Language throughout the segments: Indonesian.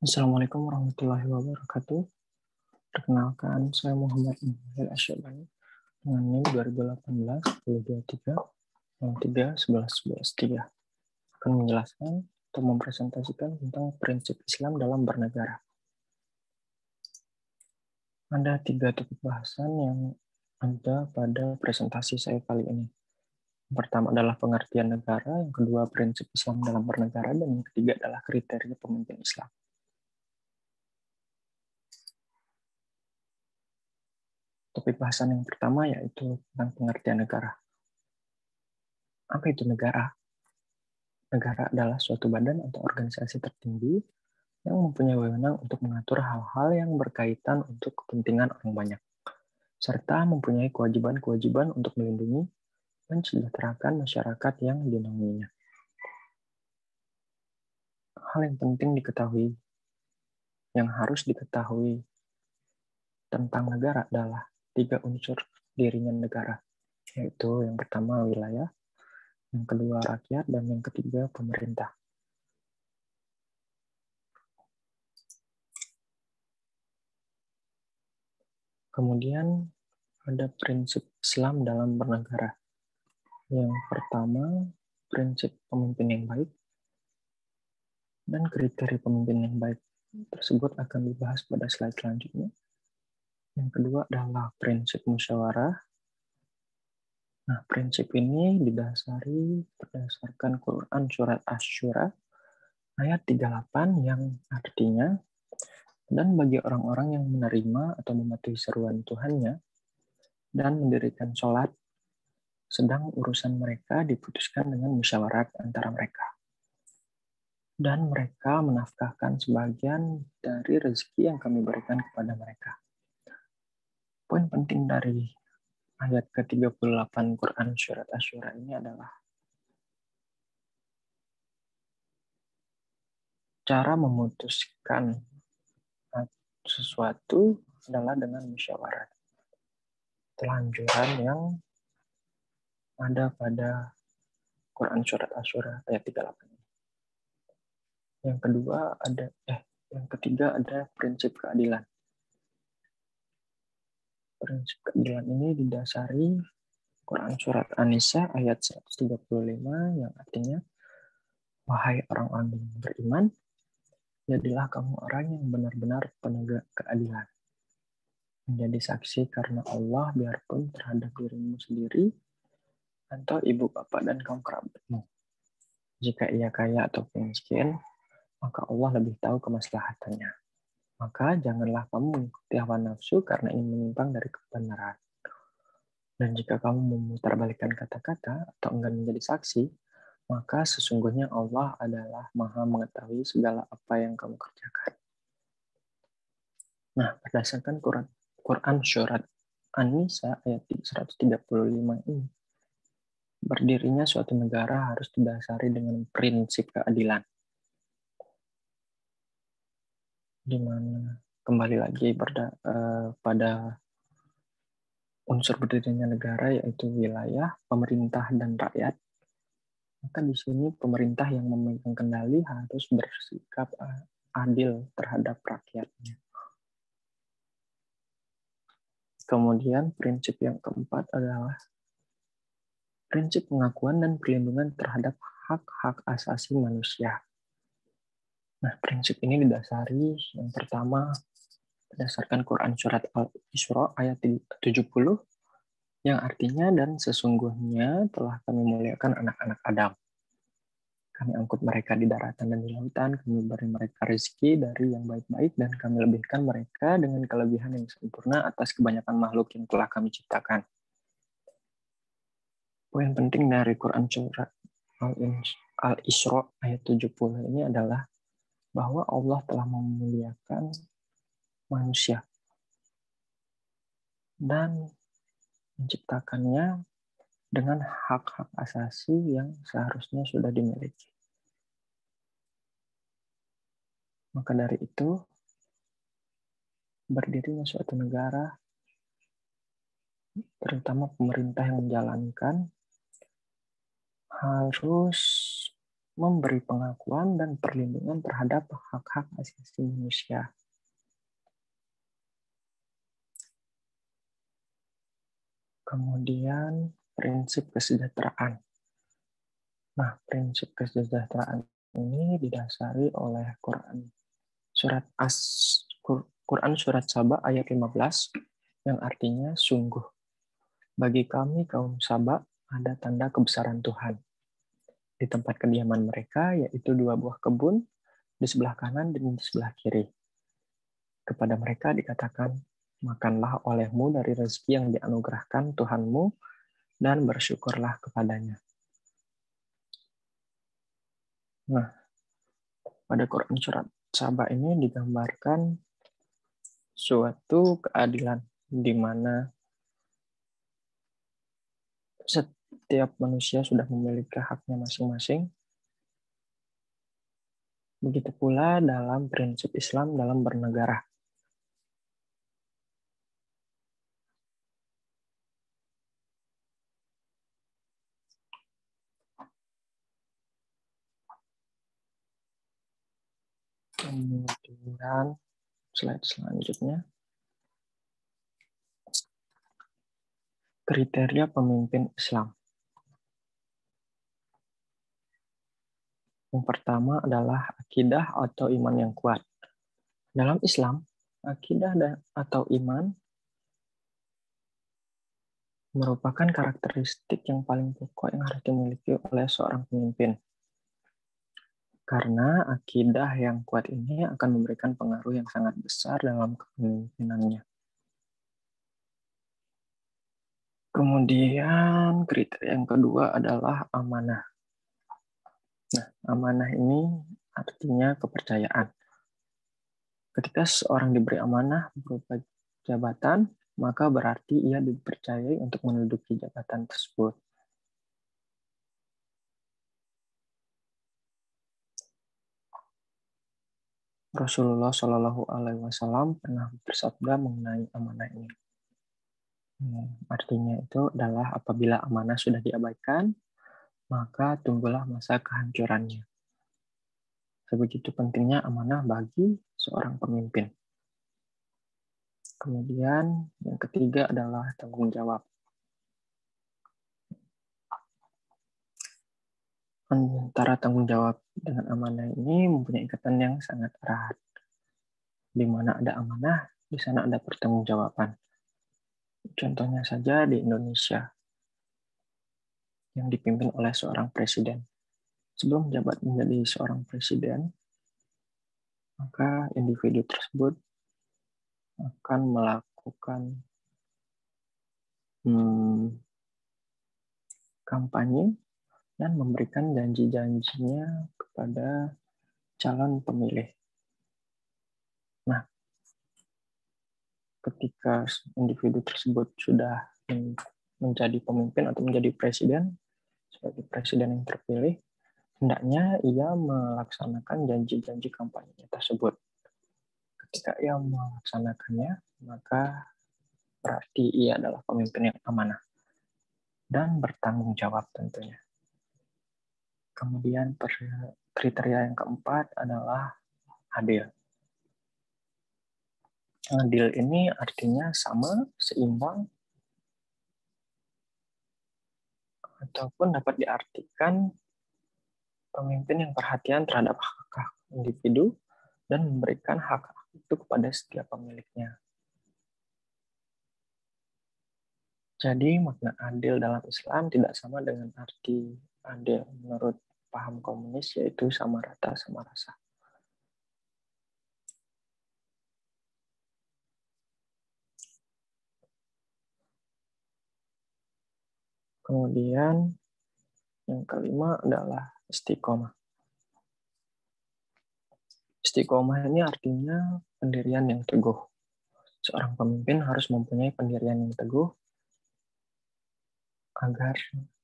Assalamualaikum warahmatullahi wabarakatuh. Perkenalkan, saya Muhammad Muhammad Asyabani dengan NIM 2018 1023 03 11 11 3 akan menjelaskan atau mempresentasikan tentang prinsip Islam dalam bernegara. Ada 3 topik bahasan yang ada pada presentasi saya kali ini. Yang pertama adalah pengertian negara, yang kedua prinsip Islam dalam bernegara, dan yang ketiga adalah kriteria pemimpin Islam. Topik bahasan yang pertama yaitu tentang pengertian negara. Apa itu negara? Negara adalah suatu badan atau organisasi tertinggi yang mempunyai wewenang untuk mengatur hal-hal yang berkaitan untuk kepentingan orang banyak, serta mempunyai kewajiban-kewajiban untuk melindungi dan mensejahterakan masyarakat yang dinaunginya. Hal yang penting diketahui, yang harus diketahui tentang negara adalah 3 unsur dirinya negara, yaitu yang pertama wilayah, yang kedua rakyat, dan yang ketiga pemerintah. Kemudian ada prinsip Islam dalam bernegara. Yang pertama, prinsip pemimpin yang baik, dan kriteria pemimpin yang baik tersebut akan dibahas pada slide selanjutnya. Yang kedua adalah prinsip musyawarah. Nah, prinsip ini didasari berdasarkan Quran Surat Asy-Syura ayat 38 yang artinya, dan bagi orang-orang yang menerima atau mematuhi seruan Tuhannya dan mendirikan sholat, sedang urusan mereka diputuskan dengan musyawarat antara mereka. Dan mereka menafkahkan sebagian dari rezeki yang kami berikan kepada mereka. Poin penting dari ayat ke-38 Quran Surat Asy-Syura ini adalah cara memutuskan sesuatu adalah dengan musyawarah. Telanjuran yang ada pada Quran Surat Asy-Syura ayat 38. Yang ketiga ada prinsip keadilan. Prinsip keadilan ini didasari Quran Surat An-Nisa ayat 135 yang artinya, wahai orang-orang yang beriman, jadilah kamu orang yang benar-benar penegak keadilan. Menjadi saksi karena Allah biarpun terhadap dirimu sendiri atau ibu bapak dan kaum kerabatmu. Jika ia kaya ataupun miskin, maka Allah lebih tahu kemaslahatannya. Maka janganlah kamu mengikuti hawa nafsu karena ingin menyimpang dari kebenaran. Dan jika kamu memutarbalikkan kata-kata atau enggan menjadi saksi, maka sesungguhnya Allah adalah Maha mengetahui segala apa yang kamu kerjakan. Nah, berdasarkan Quran Surat An-Nisa ayat 135 ini, berdirinya suatu negara harus didasari dengan prinsip keadilan. Di mana kembali lagi pada unsur berdirinya negara yaitu wilayah, pemerintah, dan rakyat. Maka di sini pemerintah yang memegang kendali harus bersikap adil terhadap rakyatnya. Kemudian prinsip yang keempat adalah prinsip pengakuan dan perlindungan terhadap hak-hak asasi manusia. Nah, prinsip ini didasari yang pertama berdasarkan Quran Surat Al-Isra ayat 70 yang artinya, dan sesungguhnya telah kami muliakan anak-anak Adam. Kami angkut mereka di daratan dan di lautan, kami beri mereka rezeki dari yang baik-baik, dan kami lebihkan mereka dengan kelebihan yang sempurna atas kebanyakan makhluk yang telah kami ciptakan. Poin penting dari Quran Surat Al-Isra ayat 70 ini adalah bahwa Allah telah memuliakan manusia dan menciptakannya dengan hak-hak asasi yang seharusnya sudah dimiliki. Maka dari itu, berdirinya suatu negara, terutama pemerintah yang menjalankan, harus memberi pengakuan dan perlindungan terhadap hak-hak asasi manusia. Kemudian prinsip kesejahteraan. Nah, prinsip kesejahteraan ini didasari oleh Quran surat Saba ayat 15 yang artinya sungguh bagi kami kaum Saba ada tanda kebesaran Tuhan di tempat kediaman mereka, yaitu 2 buah kebun di sebelah kanan dan di sebelah kiri. Kepada mereka dikatakan, makanlah olehmu dari rezeki yang dianugerahkan Tuhanmu dan bersyukurlah kepadanya. Nah, pada Quran surat Saba ini digambarkan suatu keadilan di mana setiap manusia sudah memiliki haknya masing-masing. Begitu pula dalam prinsip Islam dalam bernegara. Kemudian slide selanjutnya. Kriteria pemimpin Islam. Yang pertama adalah akidah atau iman yang kuat. Dalam Islam, akidah atau iman merupakan karakteristik yang paling pokok yang harus dimiliki oleh seorang pemimpin. Karena akidah yang kuat ini akan memberikan pengaruh yang sangat besar dalam kepemimpinannya. Kemudian kriteria yang kedua adalah amanah. Nah, amanah ini artinya kepercayaan. Ketika seorang diberi amanah berupa jabatan, maka berarti ia dipercayai untuk menduduki jabatan tersebut. Rasulullah Shallallahu Alaihi Wasallam pernah bersabda mengenai amanah ini. Artinya itu adalah apabila amanah sudah diabaikan, maka tunggulah masa kehancurannya. Sebegitu pentingnya amanah bagi seorang pemimpin. Kemudian yang ketiga adalah tanggung jawab. Antara tanggung jawab dengan amanah ini mempunyai ikatan yang sangat erat. Di mana ada amanah, di sana ada pertanggungjawaban. Contohnya saja di Indonesia, yang dipimpin oleh seorang presiden. Sebelum menjabat menjadi seorang presiden, maka individu tersebut akan melakukan kampanye dan memberikan janji-janjinya kepada calon pemilih. Nah, ketika individu tersebut sudah menjadi pemimpin atau menjadi presiden, sebagai presiden yang terpilih, hendaknya ia melaksanakan janji-janji kampanye tersebut. Ketika ia melaksanakannya, maka berarti ia adalah pemimpin yang amanah dan bertanggung jawab tentunya. Kemudian kriteria yang keempat adalah adil. Adil ini artinya sama, seimbang, ataupun dapat diartikan pemimpin yang perhatian terhadap hak-hak individu dan memberikan hak itu kepada setiap pemiliknya. Jadi makna adil dalam Islam tidak sama dengan arti adil menurut paham komunis, yaitu sama rata sama rasa. Kemudian yang kelima adalah istiqomah. Istiqomah ini artinya pendirian yang teguh. Seorang pemimpin harus mempunyai pendirian yang teguh agar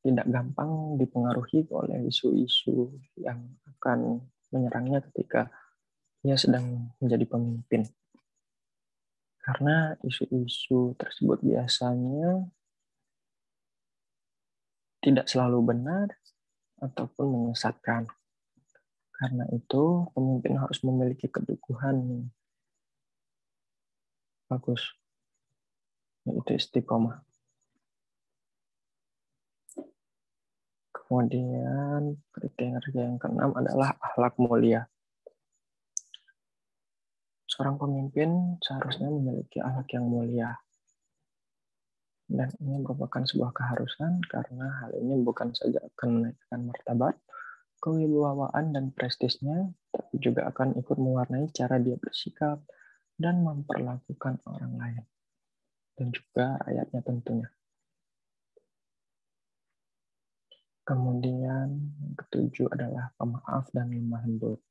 tidak gampang dipengaruhi oleh isu-isu yang akan menyerangnya ketika ia sedang menjadi pemimpin. Karena isu-isu tersebut biasanya tidak selalu benar ataupun menyesatkan. Karena itu, pemimpin harus memiliki keteguhan yang bagus, yaitu istiqomah. Kemudian kriteria yang keenam adalah akhlak mulia. Seorang pemimpin seharusnya memiliki akhlak yang mulia. Dan ini merupakan sebuah keharusan karena hal ini bukan saja akan menaikkan martabat, kewibawaan, dan prestisnya, tapi juga akan ikut mewarnai cara dia bersikap dan memperlakukan orang lain. Dan juga rakyatnya tentunya. Kemudian yang ketujuh adalah pemaaf dan lemah lembut.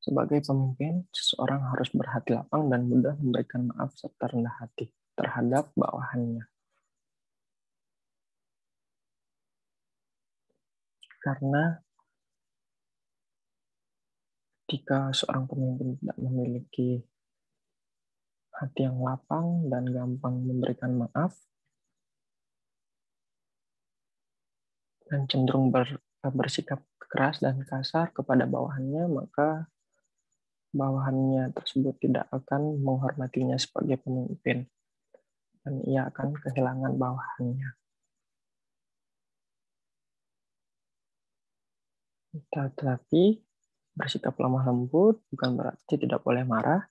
Sebagai pemimpin, seseorang harus berhati lapang dan mudah memberikan maaf serta rendah hati terhadap bawahannya. Karena jika seorang pemimpin tidak memiliki hati yang lapang dan gampang memberikan maaf, dan cenderung bersikap keras dan kasar kepada bawahannya, maka bawahannya tersebut tidak akan menghormatinya sebagai pemimpin, dan ia akan kehilangan bawahannya. Tetapi bersikap lemah lembut bukan berarti tidak boleh marah,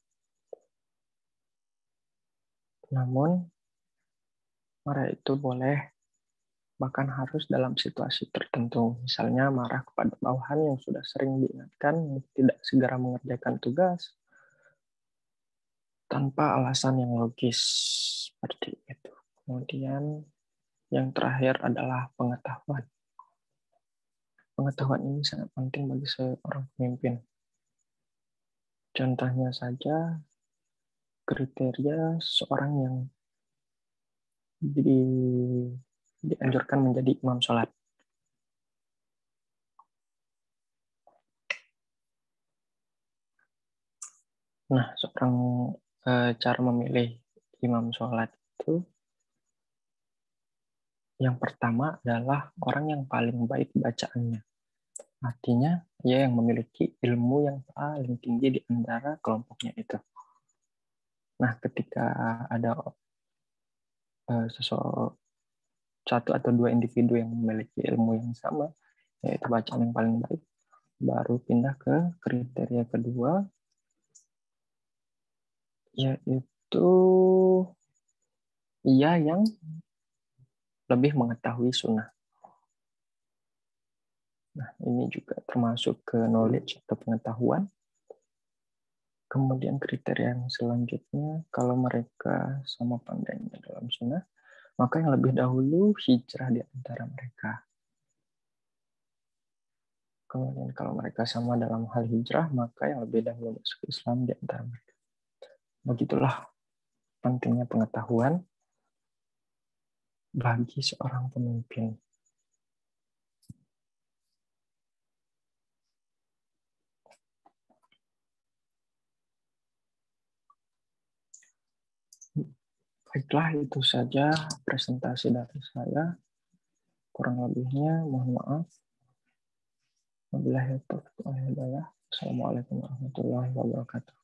namun marah itu boleh, bahkan harus dalam situasi tertentu. Misalnya marah kepada bawahan yang sudah sering diingatkan tidak segera mengerjakan tugas tanpa alasan yang logis, seperti itu. Kemudian yang terakhir adalah pengetahuan. Pengetahuan ini sangat penting bagi seorang pemimpin. Contohnya saja kriteria seorang yang dianjurkan menjadi imam sholat. Nah, seorang cara memilih imam sholat itu yang pertama adalah orang yang paling baik bacaannya. Artinya, ia yang memiliki ilmu yang paling tinggi di antara kelompoknya itu. Nah, ketika ada satu atau dua individu yang memiliki ilmu yang sama, yaitu bacaan yang paling baik, baru pindah ke kriteria kedua, yaitu ia yang lebih mengetahui sunnah. Nah, ini juga termasuk ke knowledge atau pengetahuan. Kemudian kriteria yang selanjutnya, kalau mereka sama pandainya dalam sunnah, maka yang lebih dahulu hijrah di antara mereka. Kemudian kalau mereka sama dalam hal hijrah, maka yang lebih dahulu masuk Islam di antara mereka. Begitulah pentingnya pengetahuan bagi seorang pemimpin. Baiklah, itu saja presentasi dari saya. Kurang lebihnya mohon maaf. Wabillahi taufiq wal hidayah. Assalamualaikum warahmatullahi wabarakatuh.